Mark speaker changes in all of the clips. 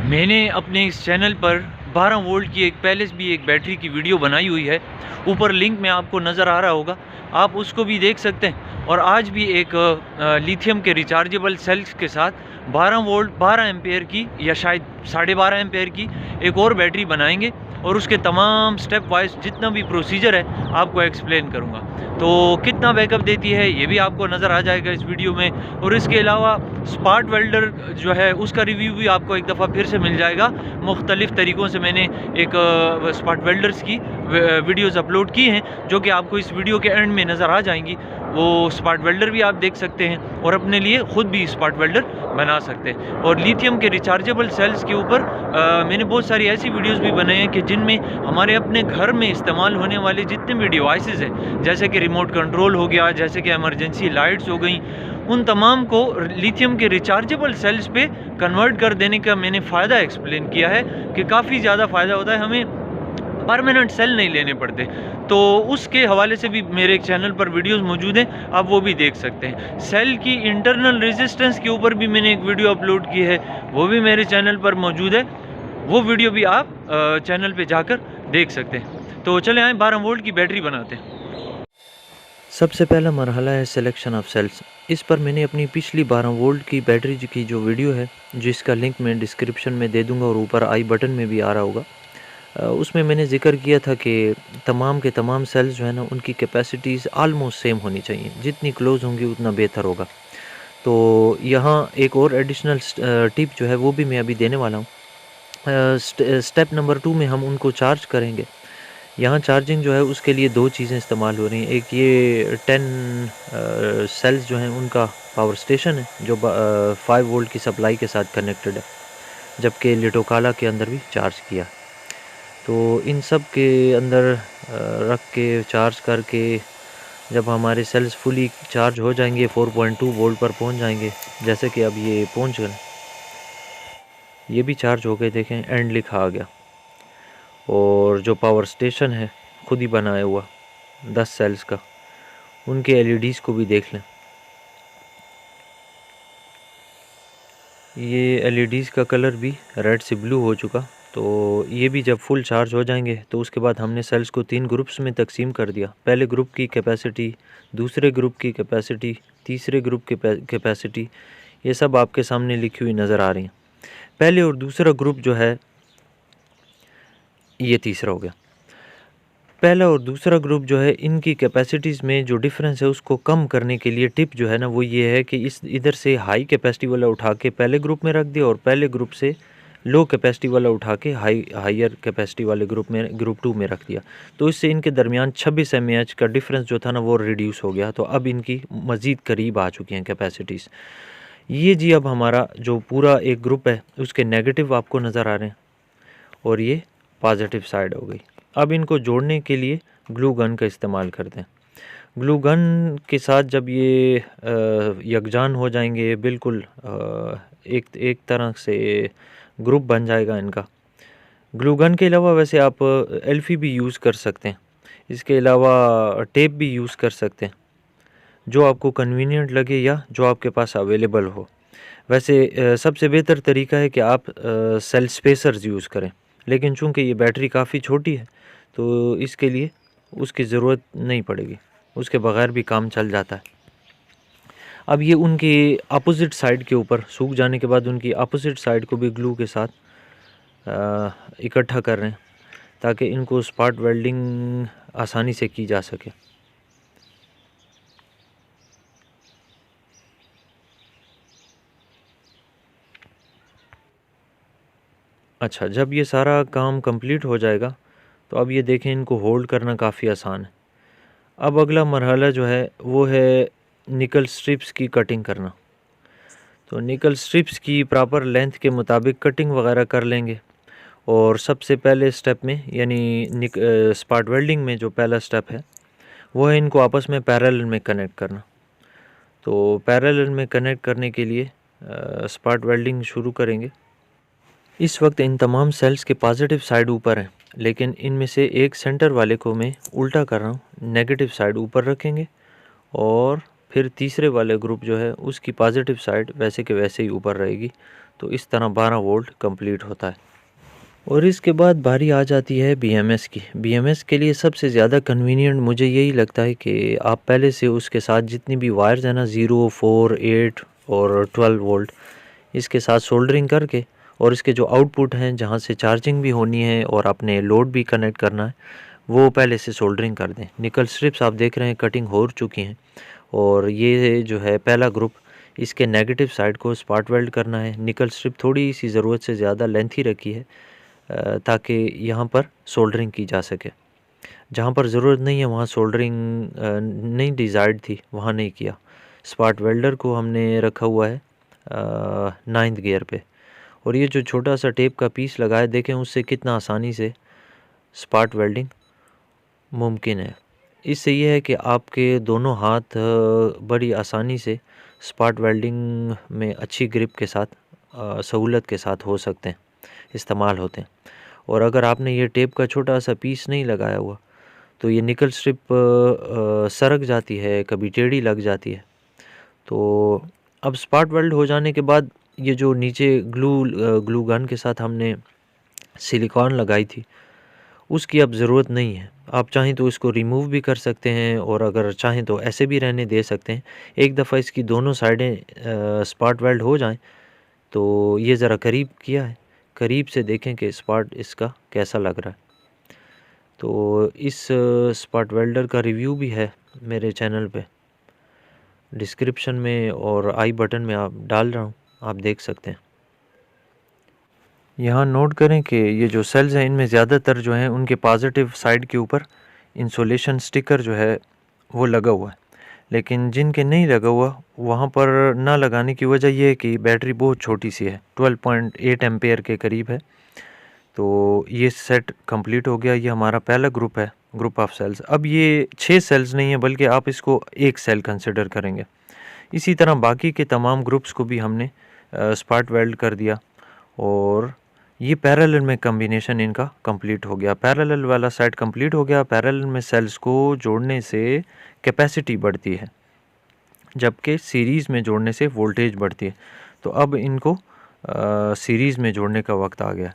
Speaker 1: मैंने अपने इस चैनल पर 12 वोल्ट की एक पहले भी एक बैटरी की वीडियो बनाई हुई है। ऊपर लिंक में आपको नज़र आ रहा होगा, आप उसको भी देख सकते हैं। और आज भी एक लिथियम के रिचार्जेबल सेल्स के साथ 12 वोल्ट 12 एम्पेयर की या शायद 12.5 एम्पेयर की एक और बैटरी बनाएंगे और उसके तमाम स्टेप वाइज जितना भी प्रोसीजर है आपको एक्सप्लेन करूँगा। तो कितना बैकअप देती है ये भी आपको नज़र आ जाएगा इस वीडियो में। और इसके अलावा स्पार्क वेल्डर जो है उसका रिव्यू भी आपको एक दफ़ा फिर से मिल जाएगा। मुख्तलिफ़ तरीक़ों से मैंने एक स्पार्क वेल्डर्स की वीडियोज़ अपलोड की हैं जो कि आपको इस वीडियो के एंड में नज़र आ जाएंगी। वो स्पार्क वेल्डर भी आप देख सकते हैं और अपने लिए ख़ुद भी स्पार्क वेल्डर बना सकते हैं। और लिथियम के रिचार्जेबल सेल्स के ऊपर मैंने बहुत सारी ऐसी वीडियोज़ भी बनाए हैं कि जिनमें हमारे अपने घर में इस्तेमाल होने वाले जितने भी डिवाइसेज़ हैं, जैसे कि रिमोट कंट्रोल हो गया, जैसे कि इमरजेंसी लाइट्स हो गई, उन तमाम को लिथियम के रिचार्जेबल सेल्स पे कन्वर्ट कर देने का मैंने फ़ायदा एक्सप्लेन किया है कि काफ़ी ज़्यादा फ़ायदा होता है, हमें परमानेंट सेल नहीं लेने पड़ते। तो उसके हवाले से भी मेरे एक चैनल पर वीडियोस मौजूद हैं, आप वो भी देख सकते हैं। सेल की इंटरनल रेजिस्टेंस के ऊपर भी मैंने एक वीडियो अपलोड की है, वो भी मेरे चैनल पर मौजूद है। वो वीडियो भी आप चैनल पे जाकर देख सकते हैं। तो चले आएँ 12 वोल्ट की बैटरी बनाते हैं।
Speaker 2: सबसे पहला मरहला है सिलेक्शन ऑफ सेल्स। इस पर मैंने अपनी पिछली 12 वोल्ट की बैटरी की जो वीडियो है, जिसका लिंक मैं डिस्क्रिप्शन में दे दूंगा और ऊपर आई बटन में भी आ रहा होगा, उसमें मैंने जिक्र किया था कि तमाम के तमाम सेल्स जो है ना, उनकी कैपेसिटीज़ आलमोस्ट सेम होनी चाहिए। जितनी क्लोज होंगी उतना बेहतर होगा। तो यहाँ एक और एडिशनल टिप जो है वो भी मैं अभी देने वाला हूँ। स्टेप नंबर 2 में हम उनको चार्ज करेंगे। यहाँ चार्जिंग जो है उसके लिए दो चीज़ें इस्तेमाल हो रही हैं। एक ये 10 सेल्स जो हैं उनका पावर स्टेशन है जो 5 वोल्ट की सप्लाई के साथ कनेक्टेड है, जबकि लिटोकाला के अंदर भी चार्ज किया। तो इन सब के अंदर रख के चार्ज करके जब हमारे सेल्स फुली चार्ज हो जाएंगे, 4.2 वोल्ट पर पहुंच जाएंगे, जैसे कि अब ये पहुंच गए, ये भी चार्ज हो गए, देखें एंड लिखा आ गया। और जो पावर स्टेशन है खुद ही बनाया हुआ 10 सेल्स का, उनके एलईडीज़ को भी देख लें। ये एलईडीज़ का कलर भी रेड से ब्लू हो चुका। तो ये भी जब फुल चार्ज हो जाएंगे तो उसके बाद हमने सेल्स को 3 ग्रुप्स में तकसीम कर दिया। पहले ग्रुप की कैपेसिटी, दूसरे ग्रुप की कैपेसिटी, तीसरे ग्रुप की कैपेसिटी, ये सब आपके सामने लिखी हुई नज़र आ रही हैं। पहले और दूसरा ग्रुप जो है, ये तीसरा हो गया। पहला और दूसरा ग्रुप जो है, इनकी कैपेसिटीज़ में जो डिफरेंस है उसको कम करने के लिए टिप जो है ना वो ये है कि इस इधर से हाई कैपेसिटी वाला उठा के पहले ग्रुप में रख दिया और पहले ग्रुप से लो कैपेसिटी वाला उठा के हायर कैपेसिटी वाले ग्रुप 2 में रख दिया। तो इससे इनके दरमियान 26 mAh का डिफरेंस जो था ना वो रिड्यूस हो गया। तो अब इनकी मज़ीद करीब आ चुकी हैं कैपेसिटीज़। ये जी अब हमारा जो पूरा एक ग्रुप है उसके नेगेटिव आपको नज़र आ रहे हैं और ये पॉजिटिव साइड हो गई। अब इनको जोड़ने के लिए ग्लू गन का इस्तेमाल करते हैं। ग्लू गन के साथ जब ये यकजान हो जाएंगे, बिल्कुल एक तरह से ग्रुप बन जाएगा इनका। ग्लू गन के अलावा वैसे आप एल्फी भी यूज़ कर सकते हैं, इसके अलावा टेप भी यूज़ कर सकते हैं, जो आपको कन्वीनियंट लगे या जो आपके पास अवेलेबल हो। वैसे सबसे बेहतर तरीका है कि आप सेल स्पेसर्स यूज़ करें, लेकिन चूंकि ये बैटरी काफ़ी छोटी है तो इसके लिए उसकी ज़रूरत नहीं पड़ेगी, उसके बगैर भी काम चल जाता है। अब ये उनकी अपोजिट साइड के ऊपर सूख जाने के बाद उनकी अपोजिट साइड को भी ग्लू के साथ इकट्ठा कर रहे हैं ताकि इनको स्पॉट वेल्डिंग आसानी से की जा सके। अच्छा, जब ये सारा काम कंप्लीट हो जाएगा तो अब ये देखें इनको होल्ड करना काफ़ी आसान है। अब अगला मरहला जो है वो है निकल स्ट्रिप्स की कटिंग करना। तो निकल स्ट्रिप्स की प्रॉपर लेंथ के मुताबिक कटिंग वगैरह कर लेंगे। और सबसे पहले स्टेप में यानी स्पॉट वेल्डिंग में जो पहला स्टेप है वो है इनको आपस में पैरेलल में कनेक्ट करना। तो पैरेलल में कनेक्ट करने के लिए स्पॉट वेल्डिंग शुरू करेंगे। इस वक्त इन तमाम सेल्स के पॉजिटिव साइड ऊपर हैं, लेकिन इनमें से एक सेंटर वाले को मैं उल्टा कर रहा हूँ, नेगेटिव साइड ऊपर रखेंगे और फिर तीसरे वाले ग्रुप जो है उसकी पॉजिटिव साइड वैसे के वैसे ही ऊपर रहेगी। तो इस तरह 12 वोल्ट कंप्लीट होता है। और इसके बाद बारी आ जाती है BMS की। BMS के लिए सबसे ज़्यादा कन्वीनियंट मुझे यही लगता है कि आप पहले से उसके साथ जितनी भी वायर्स हैं ना 0, 4, 8 और 12 वोल्ट, इसके साथ सोल्डरिंग करके और इसके जो आउटपुट हैं जहाँ से चार्जिंग भी होनी है और आपने लोड भी कनेक्ट करना है, वो पहले से सोल्डरिंग कर दें। निकल स्ट्रिप्स आप देख रहे हैं कटिंग हो चुकी हैं। और ये जो है पहला ग्रुप, इसके नेगेटिव साइड को स्पॉट वेल्ड करना है। निकल स्ट्रिप थोड़ी सी ज़रूरत से ज़्यादा लेंथी रखी है ताकि यहाँ पर सोल्डरिंग की जा सके। जहाँ पर ज़रूरत नहीं है वहाँ सोल्डरिंग नहीं डिज़ायर्ड थी वहाँ नहीं किया। स्पॉट वेल्डर को हमने रखा हुआ है 9th गियर पे। और ये जो छोटा सा टेप का पीस लगा है, देखें उससे कितना आसानी से स्पॉट वेल्डिंग मुमकिन है। इससे ये है कि आपके दोनों हाथ बड़ी आसानी से स्पॉट वेल्डिंग में अच्छी ग्रिप के साथ सहूलत के साथ हो सकते हैं, इस्तेमाल होते हैं। और अगर आपने ये टेप का छोटा सा पीस नहीं लगाया हुआ तो ये निकल स्ट्रिप सरक जाती है, कभी टेढ़ी लग जाती है। तो अब स्पॉट वेल्ड हो जाने के बाद ये जो नीचे ग्लू गन के साथ हमने सिलिकॉन लगाई थी उसकी अब ज़रूरत नहीं है। आप चाहें तो इसको रिमूव भी कर सकते हैं और अगर चाहें तो ऐसे भी रहने दे सकते हैं। एक दफ़ा इसकी दोनों साइडें स्पॉट वेल्ड हो जाएं तो ये ज़रा करीब किया है, करीब से देखें कि स्पॉट इसका कैसा लग रहा है। तो इस स्पॉट वेल्डर का रिव्यू भी है मेरे चैनल पे, डिस्क्रिप्शन में और आई बटन में आप डाल रहा हूँ, आप देख सकते हैं। यहाँ नोट करें कि ये जो सेल्स हैं इनमें ज़्यादातर जो हैं उनके पॉजिटिव साइड के ऊपर इंसुलेशन स्टिकर जो है वो लगा हुआ है, लेकिन जिनके नहीं लगा हुआ वहाँ पर ना लगाने की वजह यह है कि बैटरी बहुत छोटी सी है, 12.8 एम्पेयर के करीब है। तो ये सेट कंप्लीट हो गया। ये हमारा पहला ग्रुप है, ग्रुप ऑफ सेल्स। अब ये 6 सेल्स नहीं है बल्कि आप इसको एक सेल कंसिडर करेंगे। इसी तरह बाकी के तमाम ग्रुप्स को भी हमने स्पॉट वेल्ड कर दिया और ये पैरेलल में कम्बिनेशन इनका कंप्लीट हो गया। पैरेलल वाला सेट कंप्लीट हो गया। पैरेलल में सेल्स को जोड़ने से कैपेसिटी बढ़ती है जबकि सीरीज़ में जोड़ने से वोल्टेज बढ़ती है। तो अब इनको सीरीज़ में जोड़ने का वक्त आ गया।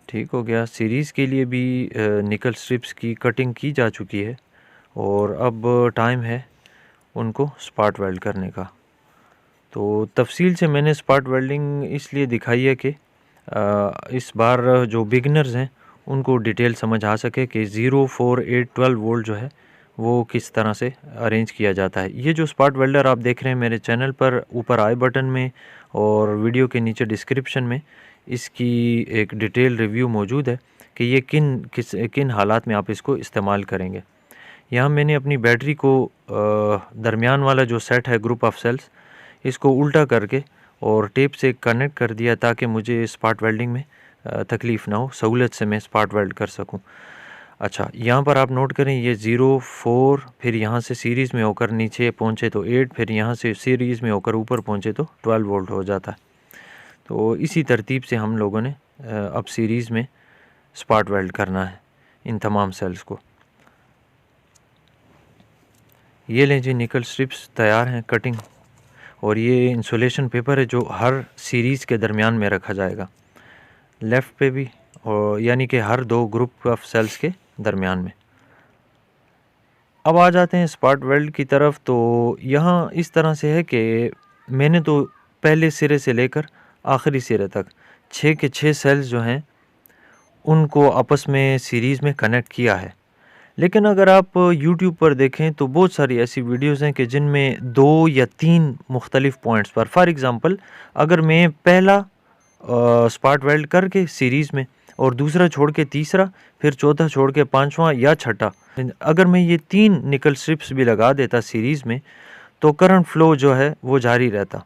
Speaker 2: ठीक हो गया। सीरीज़ के लिए भी निकल स्ट्रिप्स की कटिंग की जा चुकी है और अब टाइम है उनको स्पॉट वेल्ड करने का। तो तफसील से मैंने स्पॉट वेल्डिंग इसलिए दिखाई है कि इस बार जो बिगिनर्स हैं उनको डिटेल समझ आ सके कि 0, 4, 8, 12 वोल्ट जो है वो किस तरह से अरेंज किया जाता है। ये जो स्पॉट वेल्डर आप देख रहे हैं मेरे चैनल पर, ऊपर आई बटन में और वीडियो के नीचे डिस्क्रिप्शन में इसकी एक डिटेल रिव्यू मौजूद है कि ये किन हालात में आप इसको इस्तेमाल करेंगे। यहाँ मैंने अपनी बैटरी को दरमियान वाला जो सेट है ग्रुप ऑफ सेल्स, इसको उल्टा करके और टेप से कनेक्ट कर दिया ताकि मुझे स्पॉट वेल्डिंग में तकलीफ़ ना हो, सहूलत से मैं स्पॉट वेल्ड कर सकूं। अच्छा, यहाँ पर आप नोट करें ये 0, 4, फिर यहाँ से सीरीज़ में होकर नीचे पहुँचे तो 8, फिर यहाँ से सीरीज़ में होकर ऊपर पहुँचे तो 12 वोल्ट हो जाता है। तो इसी तरतीब से हम लोगों ने अब सीरीज़ में स्पॉट वेल्ड करना है इन तमाम सेल्स को। ये लें जी, निकल स्ट्रिप्स तैयार हैं कटिंग, और ये इंसुलेशन पेपर है जो हर सीरीज़ के दरमियान में रखा जाएगा, लेफ़्ट पे भी, और यानी कि हर 2 ग्रुप ऑफ सेल्स के दरमियान में। अब आ जाते हैं स्पॉट वेल्ड की तरफ। तो यहाँ इस तरह से है कि मैंने तो पहले सिरे से लेकर आखिरी सिरे तक 6 के 6 सेल्स जो हैं उनको आपस में सीरीज़ में कनेक्ट किया है। लेकिन अगर आप YouTube पर देखें तो बहुत सारी ऐसी वीडियोज़ हैं कि जिनमें 2 या 3 मुख्तलिफ़ पॉइंट्स पर, फॉर एग्ज़ाम्पल अगर मैं पहला स्पॉट वेल्ड करके सीरीज़ में और दूसरा छोड़ के तीसरा, फिर चौथा छोड़ के पांचवा या छठा, अगर मैं ये 3 निकल स्ट्रिप्स भी लगा देता सीरीज़ में तो करंट फ्लो जो है वो जारी रहता।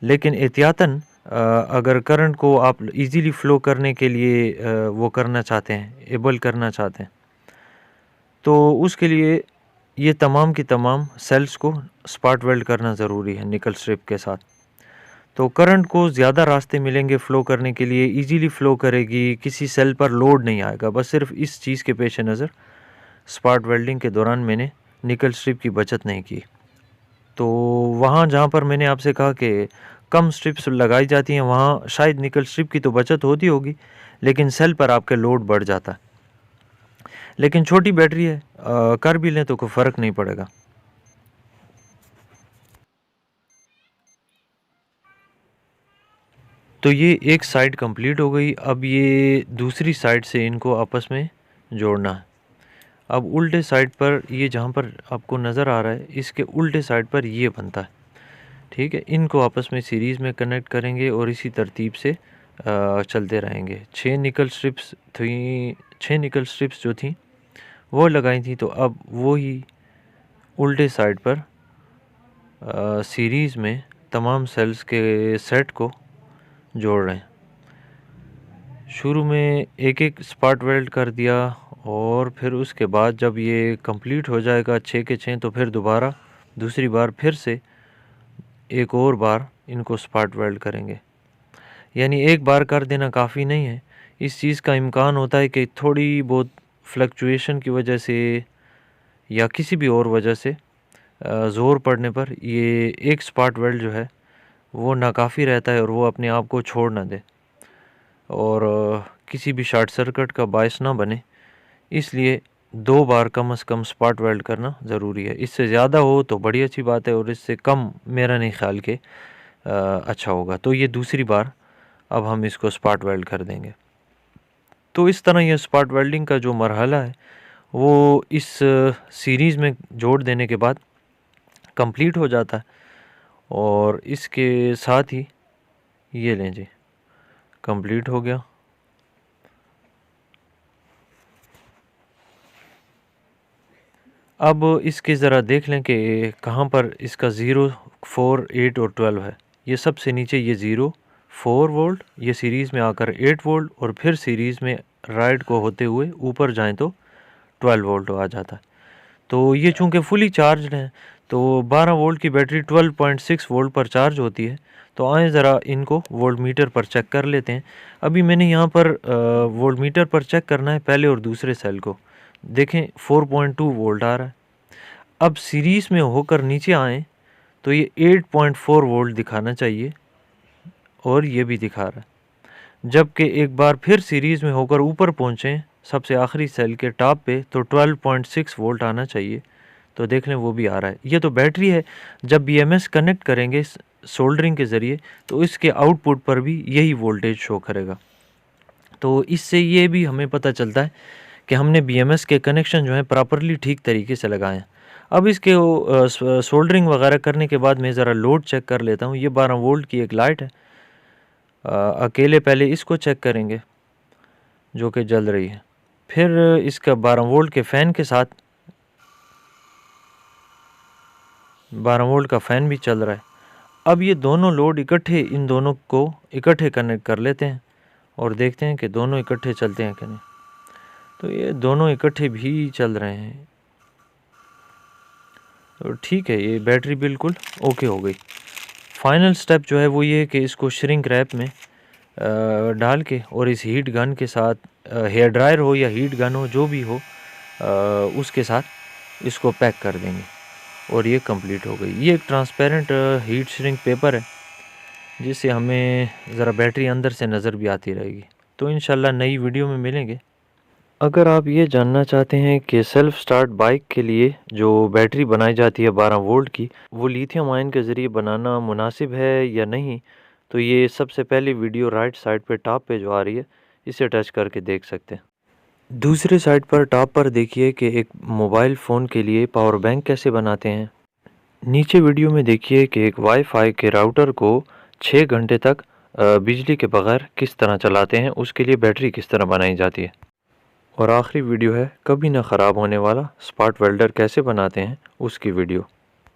Speaker 2: लेकिन एहतियातन अगर करंट को आप इजीली फ़्लो करने के लिए वो करना चाहते हैं, एबल करना चाहते हैं, तो उसके लिए ये तमाम की तमाम सेल्स को स्पॉट वेल्ड करना ज़रूरी है निकल स्ट्रिप के साथ। तो करंट को ज़्यादा रास्ते मिलेंगे फ़्लो करने के लिए, इजीली फ़्लो करेगी, किसी सेल पर लोड नहीं आएगा। बस सिर्फ इस चीज़ के पेश नज़र स्पॉट वेल्डिंग के दौरान मैंने निकल स्ट्रिप की बचत नहीं की। तो वहाँ जहाँ पर मैंने आपसे कहा कि कम स्ट्रिप्स लगाई जाती हैं वहाँ शायद निकल स्ट्रिप की तो बचत होती होगी, लेकिन सेल पर आपके लोड बढ़ जाता है। लेकिन छोटी बैटरी है, कर भी लें तो कोई फ़र्क नहीं पड़ेगा। तो ये एक साइड कंप्लीट हो गई। अब ये दूसरी साइड से इनको आपस में जोड़ना है। अब उल्टे साइड पर ये जहाँ पर आपको नज़र आ रहा है इसके उल्टे साइड पर ये बनता है, ठीक है। इनको आपस में सीरीज़ में कनेक्ट करेंगे और इसी तरतीब से चलते रहेंगे। 6 निकल स्ट्रिप्स थी, 6 निकल स्ट्रिप्स जो थी वो लगाई थी, तो अब वो ही उल्टे साइड पर सीरीज़ में तमाम सेल्स के सेट को जोड़ रहे हैं। शुरू में एक एक स्पार्ट वेल्ड कर दिया और फिर उसके बाद जब ये कंप्लीट हो जाएगा 6 के 6, तो फिर दोबारा दूसरी बार फिर से एक और बार इनको स्पार्ट वेल्ड करेंगे। यानी एक बार कर देना काफ़ी नहीं है। इस चीज़ का इम्कान होता है कि थोड़ी बहुत फ्लक्चुएशन की वजह से या किसी भी और वजह से ज़ोर पड़ने पर ये एक स्पार्ट वेल्ड जो है वो नाकाफ़ी रहता है और वो अपने आप को छोड़ ना दे और किसी भी शॉर्ट सर्किट का बायस ना बने। इसलिए 2 बार कम से कम स्पार्ट वेल्ड करना ज़रूरी है। इससे ज़्यादा हो तो बड़ी अच्छी बात है और इससे कम मेरा नहीं ख्याल के अच्छा होगा। तो ये दूसरी बार अब हम इसको स्पार्ट वेल्ड कर देंगे। तो इस तरह ये स्पार्ट वेल्डिंग का जो मरहला है वो इस सीरीज़ में जोड़ देने के बाद कंप्लीट हो जाता है। और इसके साथ ही ये लें जी, कंप्लीट हो गया। अब इसके ज़रा देख लें कि कहाँ पर इसका 0, 4, 8 और 12 है। ये सबसे नीचे ये 0, 4 वोल्ट, ये सीरीज़ में आकर 8 वोल्ट और फिर सीरीज़ में राइट को होते हुए ऊपर जाएं तो 12 वोल्ट आ जाता है। तो ये चूँकि फुली चार्ज हैं तो 12 वोल्ट की बैटरी 12.6 वोल्ट पर चार्ज होती है। तो आएँ ज़रा इनको वोल्ट मीटर पर चेक कर लेते हैं। अभी मैंने यहाँ पर वोल्ट मीटर पर चेक करना है पहले और दूसरे सेल को। देखें 4.2 वोल्ट आ रहा है। अब सीरीज़ में होकर नीचे आएँ तो ये 8.4 वोल्ट दिखाना चाहिए और ये भी दिखा रहा है। जबकि एक बार फिर सीरीज़ में होकर ऊपर पहुँचें सबसे आखिरी सेल के टॉप पे तो 12.6 वोल्ट आना चाहिए। तो देख लें वो भी आ रहा है। ये तो बैटरी है। जब BMS कनेक्ट करेंगे सोल्डरिंग के ज़रिए तो इसके आउटपुट पर भी यही वोल्टेज शो करेगा। तो इससे ये भी हमें पता चलता है कि हमने BMS के कनेक्शन जो है प्रॉपरली ठीक तरीके से लगाए हैं। अब इसके सोल्डरिंग वगैरह करने के बाद मैं ज़रा लोड चेक कर लेता हूँ। ये 12 वोल्ट की एक लाइट है। अकेले पहले इसको चेक करेंगे जो कि जल रही है, फिर इसका 12 वोल्ट के फ़ैन के साथ 12 वोल्ट का फ़ैन भी चल रहा है। अब ये दोनों लोड इकट्ठे, इन दोनों को इकट्ठे कनेक्ट कर लेते हैं और देखते हैं कि दोनों इकट्ठे चलते हैं कि नहीं। तो ये दोनों इकट्ठे भी चल रहे हैं। तो ठीक है, ये बैटरी बिल्कुल ओके हो गई। फाइनल स्टेप जो है वो ये है कि इसको श्रिंक रैप में डाल के और इस हीट गन के साथ, हेयर ड्रायर हो या हीट गन हो जो भी हो, उसके साथ इसको पैक कर देंगे और ये कंप्लीट हो गई। ये एक ट्रांसपेरेंट हीट श्रिंक पेपर है जिससे हमें ज़रा बैटरी अंदर से नज़र भी आती रहेगी। तो इंशाल्लाह नई वीडियो में मिलेंगे। अगर आप ये जानना चाहते हैं कि सेल्फ़ स्टार्ट बाइक के लिए जो बैटरी बनाई जाती है 12 वोल्ट की, वो लिथियम आयन के ज़रिए बनाना मुनासिब है या नहीं, तो ये सबसे पहली वीडियो राइट साइड पे टॉप पे जो आ रही है इसे टच करके देख सकते हैं। दूसरे साइड पर टॉप पर देखिए कि एक मोबाइल फ़ोन के लिए पावर बैंक कैसे बनाते हैं। नीचे वीडियो में देखिए कि एक वाईफाई के राउटर को 6 घंटे तक बिजली के बगैर किस तरह चलाते हैं, उसके लिए बैटरी किस तरह बनाई जाती है। और आखिरी वीडियो है कभी ना ख़राब होने वाला स्पार्ट वेल्डर कैसे बनाते हैं उसकी वीडियो।